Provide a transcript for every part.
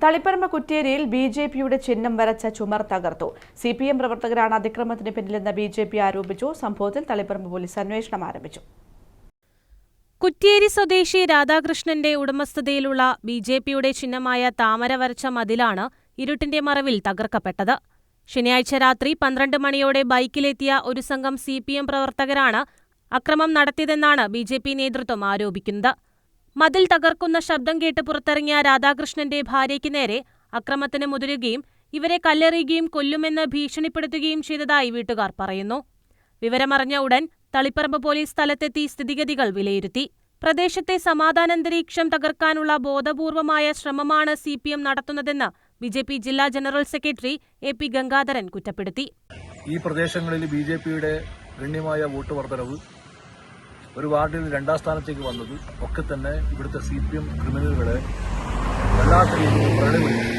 തളിപ്പറമ്പ് കുറ്റ്യേരിയിൽ ബിജെപിയുടെ ചിഹ്നം വരച്ച ചുമർ തകർത്തു. സിപിഎം പ്രവർത്തകരാണ് അതിക്രമത്തിന് പിന്നിലെന്ന് ബിജെപി ആരോപിച്ചു. സംഭവത്തിൽ തളിപ്പറമ്പ് പോലീസ് അന്വേഷണം ആരംഭിച്ചു. കുറ്റ്യേരി സ്വദേശി രാധാകൃഷ്ണന്റെ ഉടമസ്ഥതയിലുള്ള ബിജെപിയുടെ ചിഹ്നമായ താമര വരച്ച മതിലാണ് ഇരുട്ടിന്റെ മറവിൽ തകർക്കപ്പെട്ടത്. ശനിയാഴ്ച രാത്രി 12 മണിയോടെ ബൈക്കിലെത്തിയ ഒരു സംഘം സിപിഎം പ്രവർത്തകരാണ് അക്രമം നടത്തിയതെന്നാണ് ബിജെപി നേതൃത്വം ആരോപിക്കുന്നത്. മതിൽ തകർക്കുന്ന ശബ്ദം കേട്ട് പുറത്തിറങ്ങിയ രാധാകൃഷ്ണന്റെ ഭാര്യയ്ക്ക് നേരെ അക്രമത്തിന് മുതിരുകയും ഇവരെ കല്ലെറിയുകയും കൊല്ലുമെന്ന് ഭീഷണിപ്പെടുത്തുകയും ചെയ്തതായി വീട്ടുകാർ പറയുന്നു. വിവരമറിഞ്ഞ ഉടൻ തളിപ്പറമ്പ് പോലീസ് സ്ഥലത്തെത്തി സ്ഥിതിഗതികൾ വിലയിരുത്തി. പ്രദേശത്തെ സമാധാനാന്തരീക്ഷം തകർക്കാനുള്ള ബോധപൂർവമായ ശ്രമമാണ് സിപിഎം നടത്തുന്നതെന്ന് ബിജെപി ജില്ലാ ജനറൽ സെക്രട്ടറി എ.പി. ഗംഗാധരൻ കുറ്റപ്പെടുത്തി. ഈ പ്രദേശങ്ങളിൽ ബിജെപിയുടെ ഗണ്യമായ വോട്ട് വർധനവ്, ഒരു വാർഡിൽ 2ാം സ്ഥാനത്തേക്ക് വന്നത് ഒക്കെ തന്നെ ഇവിടുത്തെ സിപിഎം ക്രിമിനലുകളെ വല്ലാത്ത രീതിയിൽ പ്രളയപ്പെടുത്തി.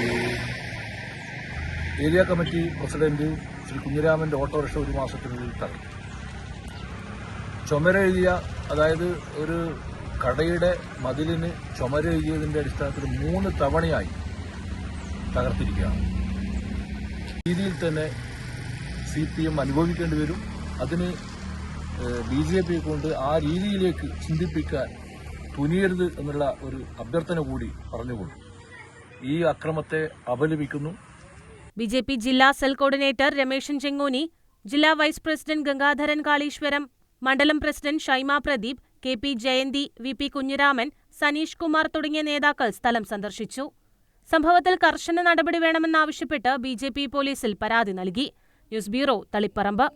ഏരിയ കമ്മിറ്റി പ്രസിഡന്റ് ശ്രീ കുഞ്ഞിരാമന്റെ ഓട്ടോറിക്ഷ ഒരു മാസത്തിനുള്ളിൽ തകർത്തു. ചുമരെഴുതിയ, അതായത് ഒരു കടയുടെ മതിലിന് ചുമരെഴുതിയതിന്റെ അടിസ്ഥാനത്തിൽ 3 തവണയായി തകർത്തിരിക്കുകയാണ്. രീതിയിൽ തന്നെ സിപിഎം അനുഭവിക്കേണ്ടി വരും. അതിന് ബിജെപിയെ കൊണ്ട് ആ രീതിയിലേക്ക് ചിന്തിപ്പിക്കാൻ തുനിയരുത് എന്നുള്ള ഒരു അഭ്യർത്ഥന കൂടി പറഞ്ഞുകൊണ്ട് ഈ അക്രമത്തെ അപലപിക്കുന്നു. ബിജെപി ജില്ലാ സെൽ കോർഡിനേറ്റർ രമേശൻ ചെങ്ങോനി, ജില്ലാ വൈസ് പ്രസിഡന്റ് ഗംഗാധരൻ കാളീശ്വരം, മണ്ഡലം പ്രസിഡന്റ് ഷൈമ പ്രദീപ്, കെ.പി. ജയന്തി, വി.പി. കുഞ്ഞിരാമൻ, സനീഷ് കുമാർ തുടങ്ങിയ നേതാക്കൾ സ്ഥലം സന്ദർശിച്ചു. സംഭവത്തിൽ കർശന നടപടി വേണമെന്നാവശ്യപ്പെട്ട് ബിജെപി പോലീസിൽ പരാതി നൽകി. News bureau, Taliparamba.